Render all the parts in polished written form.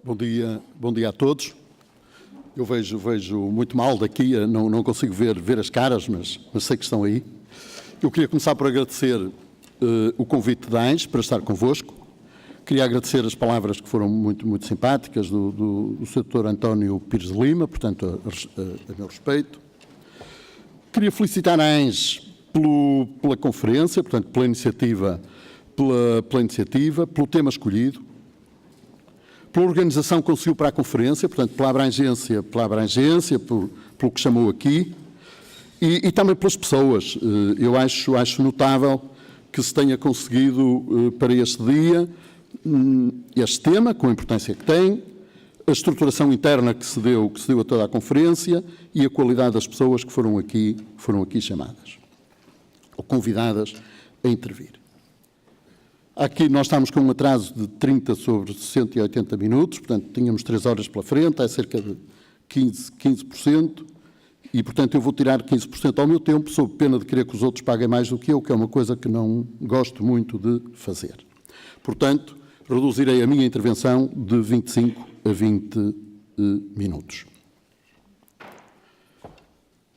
Bom dia a todos. Eu vejo muito mal daqui, não consigo ver as caras, mas sei que estão aí. Eu queria começar por agradecer o convite da ANS para estar convosco. Queria agradecer as palavras que foram muito simpáticas do Sr. Dr. António Pires de Lima, portanto, a meu respeito. Queria felicitar a ANS pela conferência, portanto, pela iniciativa, pelo tema escolhido, pela organização que conseguiu para a conferência, portanto, pela abrangência, pelo que chamou aqui, e também pelas pessoas. Eu acho notável que se tenha conseguido para este dia este tema, com a importância que tem, a estruturação interna que se deu a toda a conferência e a qualidade das pessoas que foram aqui chamadas, ou convidadas a intervir. Aqui nós estamos com um atraso de 30 sobre 180 minutos, portanto, tínhamos 3 horas pela frente, é cerca de 15%, e, portanto, eu vou tirar 15% ao meu tempo, sob pena de querer que os outros paguem mais do que eu, que é uma coisa que não gosto muito de fazer. Portanto, reduzirei a minha intervenção de 25 a 20 minutos.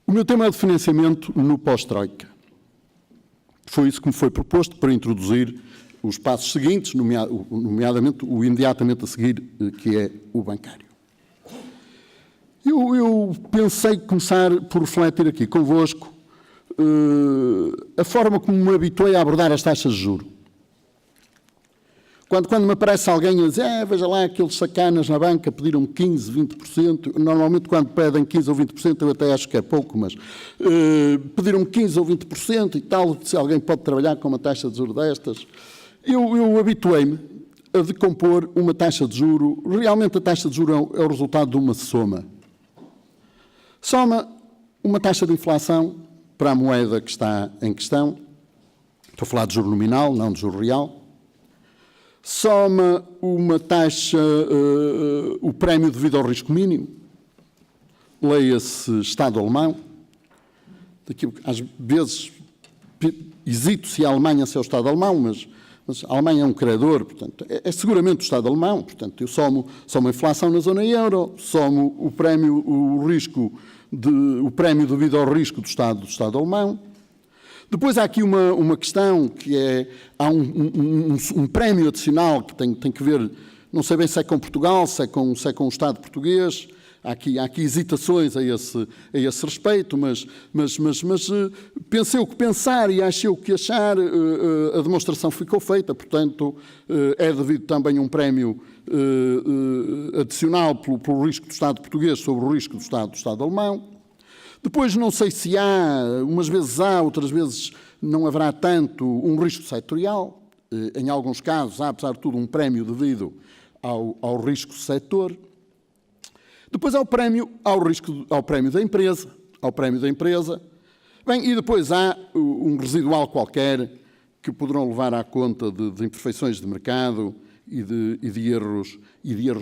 O meu tema é de financiamento no pós-Troika. Foi isso que me foi proposto para introduzir os passos seguintes, nomeadamente o imediatamente a seguir, que é o bancário. Eu pensei começar por refletir aqui convosco a forma como me habituei a abordar as taxas de juros. Quando me aparece alguém a dizer, veja lá, aqueles sacanas na banca pediram 15%, 20%, normalmente quando pedem 15% ou 20% eu até acho que é pouco, mas pediram 15% ou 20% e tal, se alguém pode trabalhar com uma taxa de juros destas. Eu habituei-me a decompor uma taxa de juro. Realmente a taxa de juro é o resultado de uma soma. Soma uma taxa de inflação para a moeda que está em questão. Estou a falar de juro nominal, não de juro real. Soma uma taxa, o prémio devido ao risco mínimo. Leia-se Estado alemão. Às vezes hesito se a Alemanha é o Estado alemão, mas a Alemanha é um credor, portanto, é seguramente o Estado alemão. Portanto, eu somo a inflação na zona euro, somo o prémio devido ao risco do Estado alemão. Depois há aqui uma questão que há um prémio adicional que tem que ver, não sei bem se é com Portugal, se é com o Estado português. Há aqui hesitações a esse respeito, mas pensei o que pensar e achei o que achar, a demonstração ficou feita, portanto, é devido também um prémio adicional pelo risco do Estado português sobre o risco do Estado alemão. Depois, não sei se umas vezes outras vezes não haverá tanto um risco setorial. Em alguns casos, há, apesar de tudo, um prémio devido ao risco setor. Depois há o prémio da empresa. Bem, e depois há um residual qualquer que poderão levar à conta de imperfeições de mercado e de erros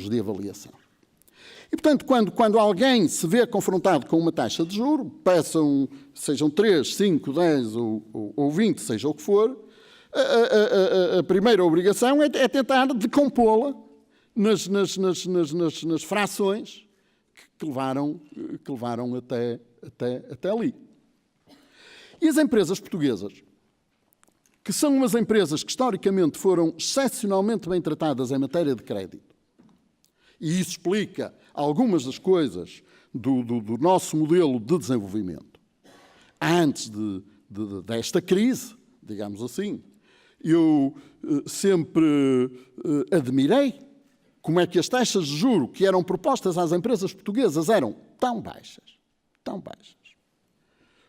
de avaliação. E, portanto, quando alguém se vê confrontado com uma taxa de juro, sejam 3, 5, 10 ou 20, seja o que for, a primeira obrigação é tentar decompô-la nas frações que levaram até ali. E as empresas portuguesas, que são umas empresas que historicamente foram excepcionalmente bem tratadas em matéria de crédito, e isso explica algumas das coisas do nosso modelo de desenvolvimento. Antes desta crise, digamos assim, eu sempre admirei como é que as taxas de juro que eram propostas às empresas portuguesas eram tão baixas,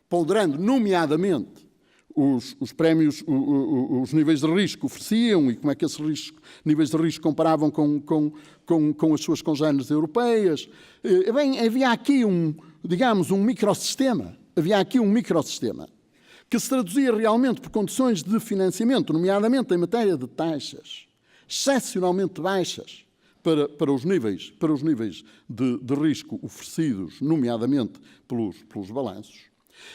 ponderando nomeadamente os prémios, os níveis de risco que ofereciam e como é que esses níveis de risco comparavam com as suas congêneres europeias. Bem, havia aqui um microssistema. Que se traduzia realmente por condições de financiamento, nomeadamente em matéria de taxas, excepcionalmente baixas para os níveis de risco oferecidos, nomeadamente pelos balanços.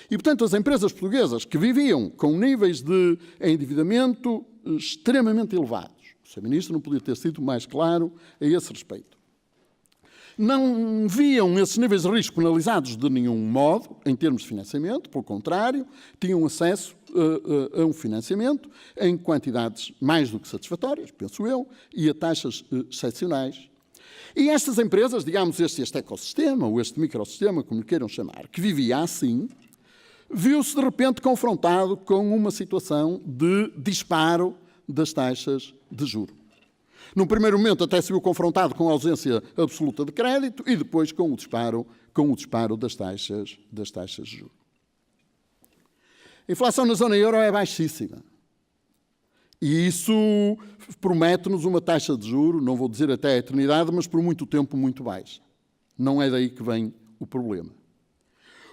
E, portanto, as empresas portuguesas que viviam com níveis de endividamento extremamente elevados, o Sr. Ministro não podia ter sido mais claro a esse respeito. não viam esses níveis de risco penalizados de nenhum modo, em termos de financiamento, pelo contrário, tinham acesso a um financiamento em quantidades mais do que satisfatórias, penso eu, e a taxas excepcionais. E estas empresas, digamos, este ecossistema, ou este microsistema, como lhe queiram chamar, que vivia assim, viu-se de repente confrontado com uma situação de disparo das taxas de juros. Num primeiro momento até se viu confrontado com a ausência absoluta de crédito e depois com o disparo das taxas de juros. A inflação na zona euro é baixíssima. E isso promete-nos uma taxa de juros, não vou dizer até a eternidade, mas por muito tempo muito baixa. Não é daí que vem o problema.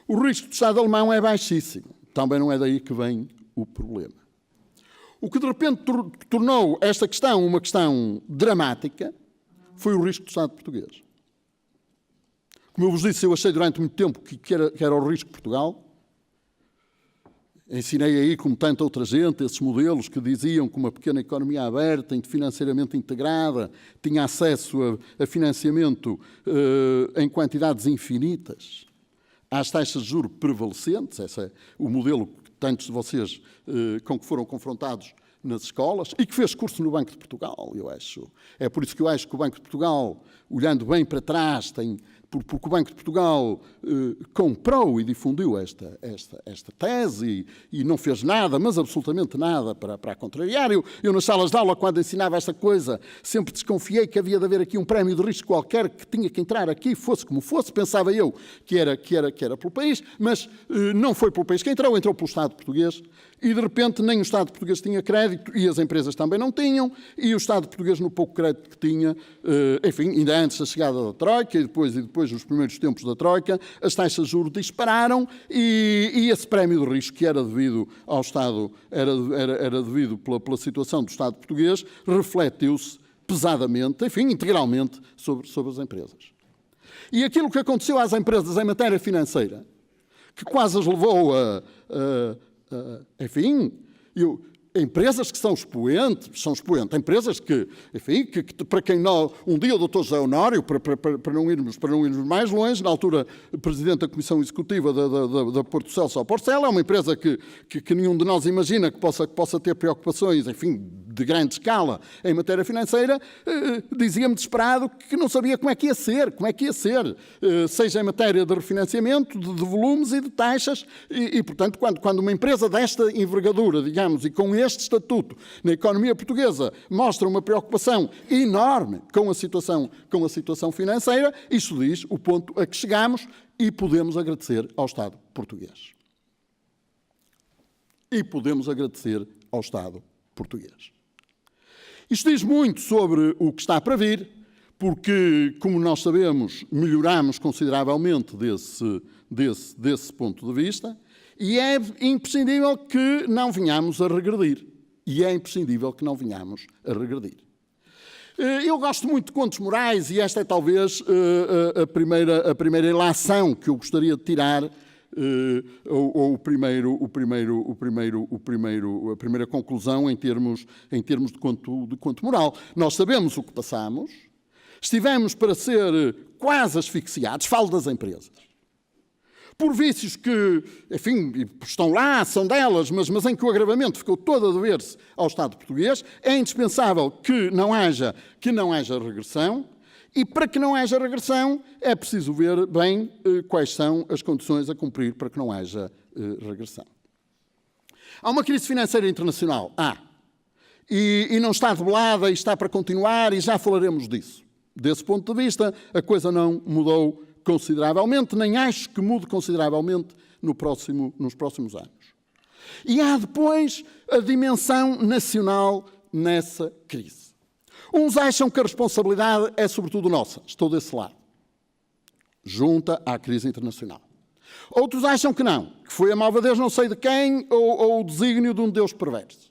O risco do Estado alemão é baixíssimo. Também não é daí que vem o problema. O que de repente tornou esta questão uma questão dramática foi o risco do Estado português. Como eu vos disse, eu achei durante muito tempo que era o risco de Portugal. Ensinei aí, como tanta outra gente, esses modelos que diziam que uma pequena economia aberta, financeiramente integrada, tinha acesso a financiamento em quantidades infinitas, às taxas de juros prevalecentes. Esse é o modelo que tantos de vocês com que foram confrontados nas escolas e que fez curso no Banco de Portugal, eu acho. É por isso que eu acho que o Banco de Portugal, olhando bem para trás, porque o Banco de Portugal comprou e difundiu esta tese e não fez nada, mas absolutamente nada para a contrariar. Eu nas salas de aula, quando ensinava esta coisa, sempre desconfiei que havia de haver aqui um prémio de risco qualquer que tinha que entrar aqui, fosse como fosse, pensava eu que era pelo país, mas não foi pelo país que entrou pelo Estado português. E, de repente, nem o Estado português tinha crédito e as empresas também não tinham, e o Estado português, no pouco crédito que tinha, enfim, ainda antes da chegada da Troika e depois nos primeiros tempos da Troika, as taxas de juros dispararam e esse prémio de risco que era devido ao Estado, era devido pela situação do Estado português, refletiu-se pesadamente, enfim, integralmente, sobre as empresas. E aquilo que aconteceu às empresas em matéria financeira, que quase as levou enfim, empresas que são expoentes, empresas que, enfim, que para quem não, um dia o Dr. José Honório, para não irmos mais longe, na altura Presidente da Comissão Executiva da Porto Celso ao Porcel, é uma empresa que nenhum de nós imagina que possa ter preocupações, enfim, de grande escala em matéria financeira, dizia-me desesperado que não sabia como é que ia ser, seja em matéria de refinanciamento, de volumes e de taxas, e portanto, quando uma empresa desta envergadura, digamos, e com este estatuto na economia portuguesa, mostra uma preocupação enorme com a situação financeira, isso diz o ponto a que chegamos e podemos agradecer ao Estado português. Isto diz muito sobre o que está para vir, porque, como nós sabemos, melhoramos consideravelmente desse ponto de vista, e é imprescindível que não venhamos a regredir. Eu gosto muito de contos morais e esta é talvez a primeira ilação que eu gostaria de tirar, ou a primeira conclusão em termos de conto moral. Nós sabemos o que passamos, estivemos para ser quase asfixiados, falo das empresas, por vícios que, enfim, estão lá, são delas, mas em que o agravamento ficou todo a dever-se ao Estado português. É indispensável que não haja regressão, e para que não haja regressão é preciso ver bem quais são as condições a cumprir para que não haja regressão. Há uma crise financeira internacional, e não está debelada, e está para continuar, e já falaremos disso. Desse ponto de vista, a coisa não mudou consideravelmente, nem acho que mude consideravelmente nos próximos anos. E há depois a dimensão nacional nessa crise. Uns acham que a responsabilidade é sobretudo nossa, estou desse lado, junta à crise internacional. Outros acham que não, que foi a malvadez não sei de quem ou o desígnio de um Deus perverso.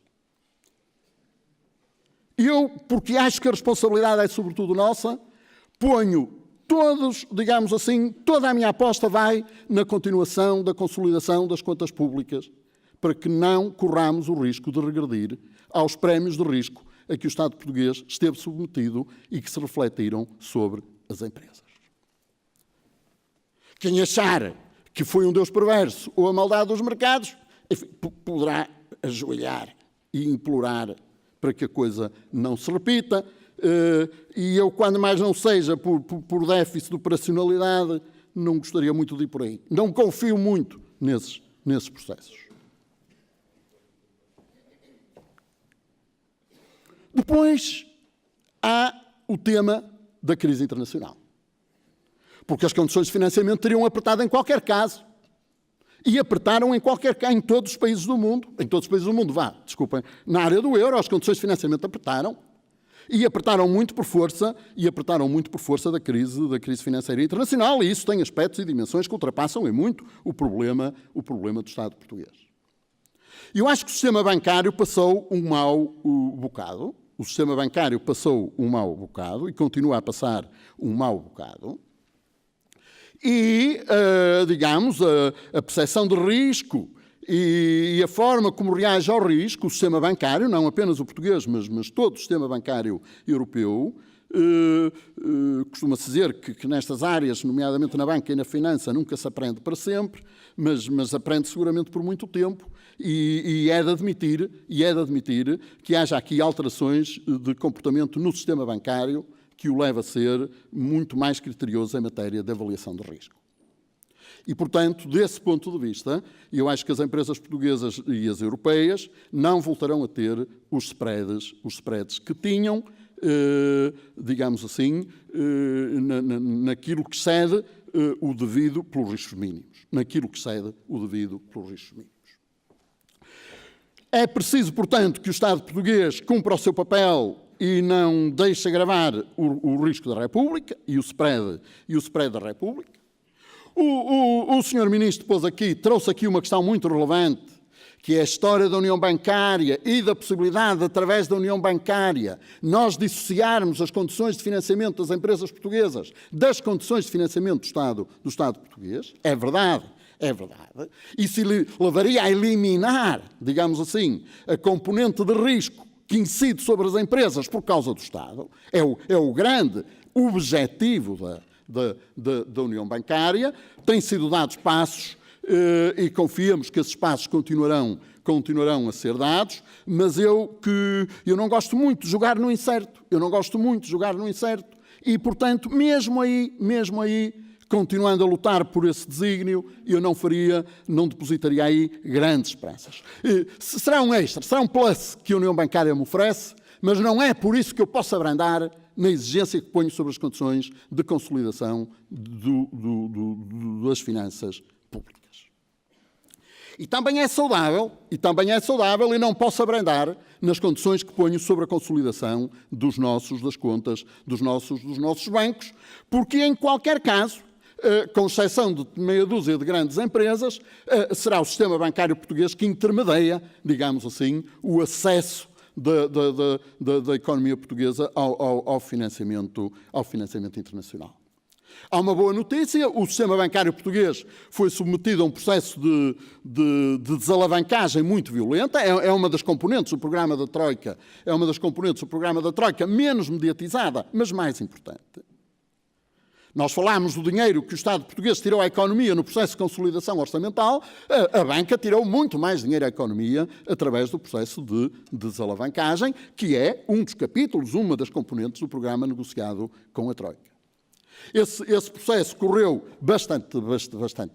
Eu, porque acho que a responsabilidade é sobretudo nossa, ponho digamos assim, toda a minha aposta vai na continuação da consolidação das contas públicas para que não corramos o risco de regredir aos prémios de risco a que o Estado português esteve submetido e que se refletiram sobre as empresas. Quem achar que foi um Deus perverso ou a maldade dos mercados, enfim, poderá ajoelhar e implorar para que a coisa não se repita. E eu, quando mais não seja por déficit de operacionalidade, não gostaria muito de ir por aí. Não confio muito nesses processos. Depois há o tema da crise internacional. Porque as condições de financiamento teriam apertado em qualquer caso. E apertaram em todos os países do mundo. Em todos os países do mundo, desculpem. Na área do euro, as condições de financiamento apertaram. E apertaram muito por força da crise financeira internacional. E isso tem aspectos e dimensões que ultrapassam em muito o problema do Estado português. Eu acho que o sistema bancário passou um mau bocado. O sistema bancário passou um mau bocado e continua a passar um mau bocado. E, digamos, a percepção de risco e a forma como reage ao risco, o sistema bancário, não apenas o português, mas todo o sistema bancário europeu, costuma-se dizer que nestas áreas, nomeadamente na banca e na finança, nunca se aprende para sempre, mas aprende seguramente por muito tempo e é de admitir que haja aqui alterações de comportamento no sistema bancário que o leva a ser muito mais criterioso em matéria de avaliação de risco. E, portanto, desse ponto de vista, eu acho que as empresas portuguesas e as europeias não voltarão a ter os spreads que tinham, digamos assim, naquilo que excede o devido pelos riscos mínimos. É preciso, portanto, que o Estado português cumpra o seu papel e não deixe agravar o risco da República e o spread da República. O Sr. Ministro trouxe aqui uma questão muito relevante, que é a história da União Bancária e da possibilidade de, através da União Bancária, nós dissociarmos as condições de financiamento das empresas portuguesas das condições de financiamento do Estado português. É verdade. Isso levaria a eliminar, digamos assim, a componente de risco que incide sobre as empresas por causa do Estado. É o grande objetivo da União Bancária. Têm sido dados passos e confiamos que esses passos continuarão a ser dados, mas eu não gosto muito de jogar no incerto. E, portanto, mesmo aí, continuando a lutar por esse desígnio, eu não depositaria aí grandes esperanças. Será um extra, será um plus que a União Bancária me oferece, mas não é por isso que eu posso abrandar na exigência que ponho sobre as condições de consolidação das finanças públicas. E também é saudável e não posso abrandar nas condições que ponho sobre a consolidação das contas dos nossos bancos, porque em qualquer caso, com exceção de meia dúzia de grandes empresas, será o sistema bancário português que intermedia, digamos assim, o acesso da economia portuguesa ao financiamento internacional. Há uma boa notícia: o sistema bancário português foi submetido a um processo de desalavancagem muito violenta. É uma das componentes do programa da Troika, menos mediatizada, mas mais importante. Nós falámos do dinheiro que o Estado português tirou à economia no processo de consolidação orçamental. A banca tirou muito mais dinheiro à economia através do processo de desalavancagem, que é um dos capítulos, uma das componentes do programa negociado com a Troika. Esse processo correu bastante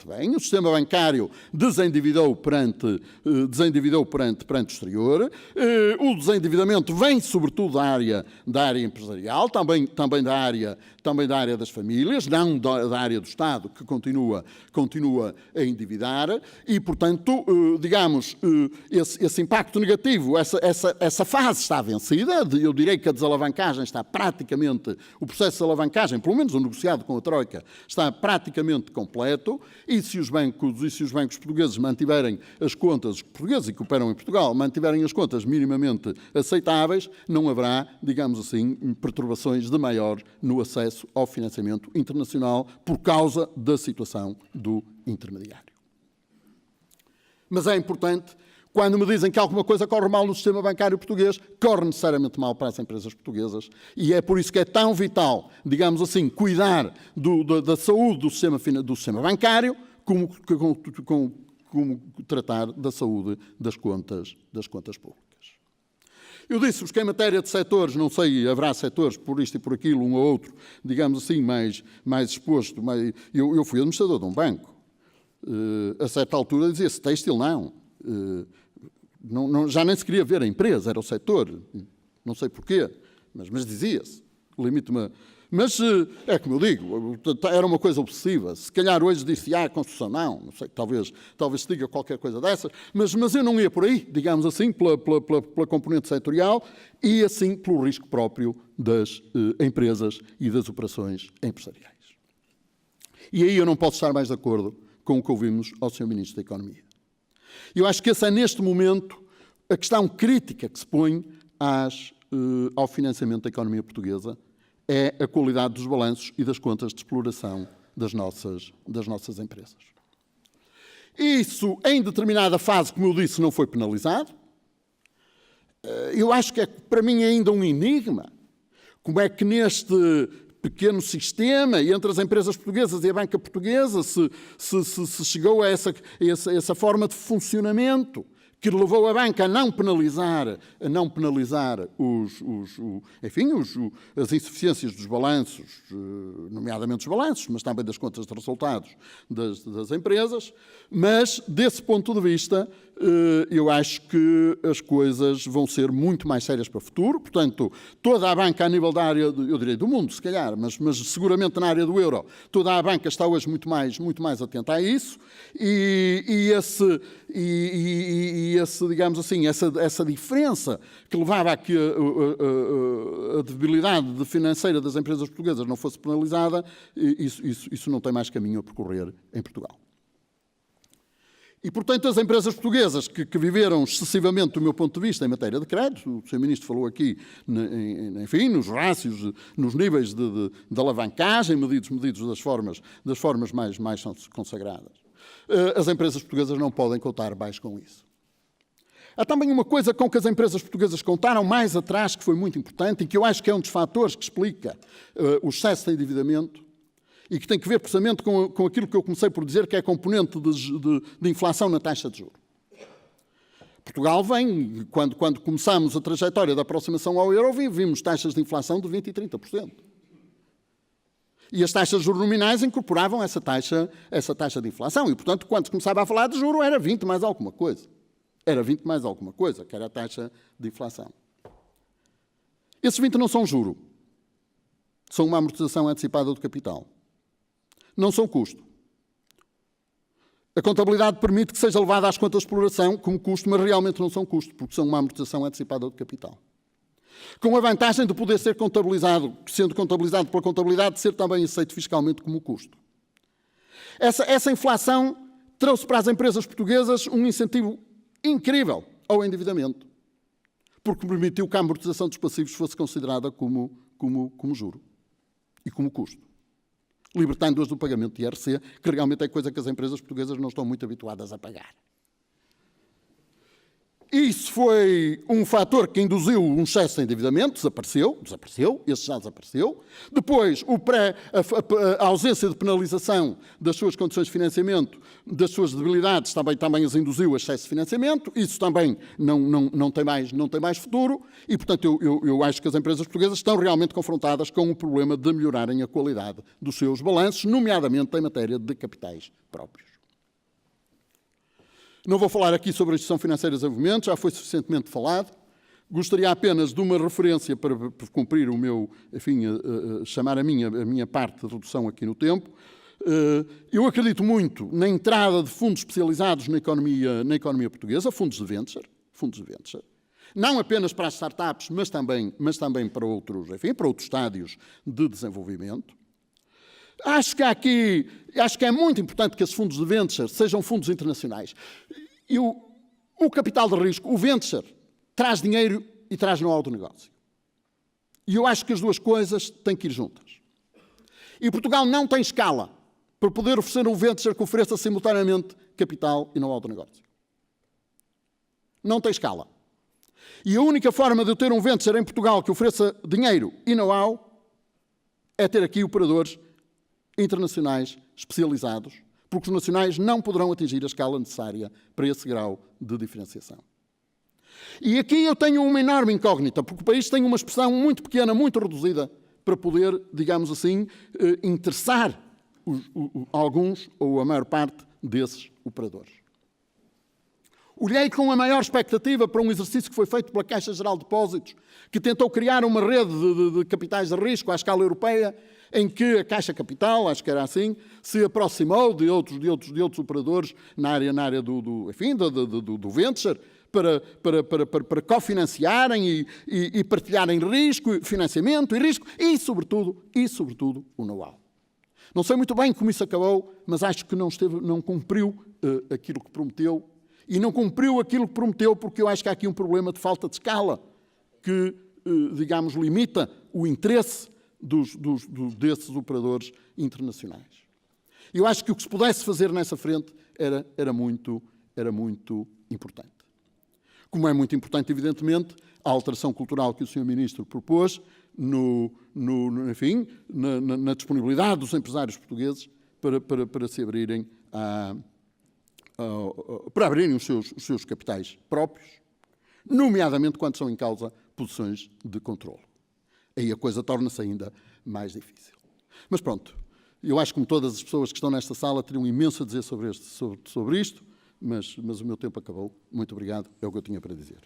bem. O sistema bancário desendividou perante o exterior. O desendividamento vem sobretudo da área empresarial, também da área das famílias, não da área do Estado, que continua a endividar. E, portanto, digamos, esse impacto negativo, essa fase está vencida. Eu direi que a desalavancagem está praticamente, o processo de alavancagem, pelo menos o negociado com a Troika, está praticamente completo, e se os bancos portugueses mantiverem as contas, os portugueses que operam em Portugal, mantiverem as contas minimamente aceitáveis, não haverá, digamos assim, perturbações de maior no acesso ao financiamento internacional por causa da situação do intermediário. Mas é importante Quando me dizem que alguma coisa corre mal no sistema bancário português, corre necessariamente mal para as empresas portuguesas. E é por isso que é tão vital, digamos assim, cuidar da saúde do sistema bancário, como tratar da saúde das contas públicas. Eu disse-vos que em matéria de setores, não sei, haverá setores por isto e por aquilo, um ou outro, digamos assim, mais exposto. Eu fui administrador de um banco. A certa altura dizia-se têxtil não. Já nem se queria ver a empresa, era o setor. Não sei porquê, mas dizia-se. Limite-me. Mas é como eu digo, era uma coisa obsessiva. Se calhar hoje disse, construção não sei, talvez se diga qualquer coisa dessas, mas eu não ia por aí, digamos assim, pela componente setorial e assim pelo risco próprio das empresas e das operações empresariais. E aí eu não posso estar mais de acordo com o que ouvimos ao Sr. Ministro da Economia. Eu acho que essa é, neste momento, a questão crítica que se põe ao financiamento da economia portuguesa, é a qualidade dos balanços e das contas de exploração das nossas empresas. Isso, em determinada fase, como eu disse, não foi penalizado. Eu acho que é, para mim, ainda um enigma. Como é que neste pequeno sistema, e entre as empresas portuguesas e a banca portuguesa, se chegou a essa forma de funcionamento que levou a banca a não penalizar as insuficiências dos balanços, nomeadamente os balanços, mas também das contas de resultados das empresas. Mas, desse ponto de vista, eu acho que as coisas vão ser muito mais sérias para o futuro. Portanto, toda a banca a nível da área, eu direi do mundo, se calhar, mas seguramente na área do euro, toda a banca está hoje muito mais atenta a isso. Digamos assim, essa diferença que levava a que a debilidade financeira das empresas portuguesas não fosse penalizada, isso não tem mais caminho a percorrer em Portugal. E, portanto, as empresas portuguesas que viveram excessivamente, do meu ponto de vista, em matéria de créditos, o Sr. Ministro falou aqui, enfim, nos rácios, nos níveis de alavancagem, medidos das formas mais consagradas. As empresas portuguesas não podem contar mais com isso. Há também uma coisa com que as empresas portuguesas contaram mais atrás, que foi muito importante e que eu acho que é um dos fatores que explica o excesso de endividamento e que tem que ver precisamente com aquilo que eu comecei por dizer, que é a componente de inflação na taxa de juros. Portugal vem, quando começámos a trajetória da aproximação ao euro, vimos taxas de inflação de 20% e 30%. E as taxas de juros nominais incorporavam essa taxa de inflação. E, portanto, quando se começava a falar de juro, era 20 mais alguma coisa. Era 20 mais alguma coisa, que era a taxa de inflação. Esses 20 não são juro. São uma amortização antecipada do capital. Não são custo. A contabilidade permite que seja levada às contas de exploração como custo, mas realmente não são custo, porque são uma amortização antecipada do capital. Com a vantagem de poder ser contabilizado, sendo contabilizado pela contabilidade, de ser também aceito fiscalmente como custo. Essa inflação trouxe para as empresas portuguesas um incentivo incrível ao endividamento, porque permitiu que a amortização dos passivos fosse considerada como juro e como custo, libertando-as do pagamento de IRC, que realmente é coisa que as empresas portuguesas não estão muito habituadas a pagar. Isso foi um fator que induziu um excesso de endividamento, desapareceu, esse já desapareceu. Depois, a ausência de penalização das suas condições de financiamento, das suas debilidades, também as induziu a excesso de financiamento. Isso também não tem mais futuro. E, portanto, eu acho que as empresas portuguesas estão realmente confrontadas com o problema de melhorarem a qualidade dos seus balanços, nomeadamente em matéria de capitais próprios. Não vou falar aqui sobre a gestão financeira de desenvolvimento, já foi suficientemente falado. Gostaria apenas de uma referência para cumprir o meu, enfim, chamar a minha parte de redução aqui no tempo. Eu acredito muito na entrada de fundos especializados na economia portuguesa, fundos de venture, não apenas para as startups, mas também para outros estádios de desenvolvimento. Acho que é muito importante que esses fundos de venture sejam fundos internacionais. E o capital de risco, o venture, traz dinheiro e traz know-how do negócio. E eu acho que as duas coisas têm que ir juntas. E Portugal não tem escala para poder oferecer um venture que ofereça simultaneamente capital e know-how do negócio. não tem escala. E a única forma de eu ter um venture em Portugal que ofereça dinheiro e know-how é ter aqui operadores internacionais especializados, porque os nacionais não poderão atingir a escala necessária para esse grau de diferenciação. E aqui eu tenho uma enorme incógnita, porque o país tem uma expressão muito pequena, muito reduzida, para poder, digamos assim, interessar alguns ou a maior parte desses operadores. Olhei com a maior expectativa para um exercício que foi feito pela Caixa Geral de Depósitos, que tentou criar uma rede de capitais de risco à escala europeia, em que a Caixa Capital, acho que era assim, se aproximou de outros operadores na área do venture, para cofinanciarem e partilharem risco, financiamento e risco e, sobretudo, o know-how. Não sei muito bem como isso acabou, mas acho que não cumpriu aquilo que prometeu. E não cumpriu aquilo que prometeu porque eu acho que há aqui um problema de falta de escala que, digamos, limita o interesse desses operadores internacionais. Eu acho que o que se pudesse fazer nessa frente era muito importante. Como é muito importante, evidentemente, a alteração cultural que o Sr. Ministro propôs na disponibilidade dos empresários portugueses para se abrirem para abrirem os seus capitais próprios, nomeadamente quando são em causa posições de controle. Aí a coisa torna-se ainda mais difícil. Mas pronto, eu acho que como todas as pessoas que estão nesta sala teriam imenso a dizer sobre isto, mas o meu tempo acabou. Muito obrigado, é o que eu tinha para dizer.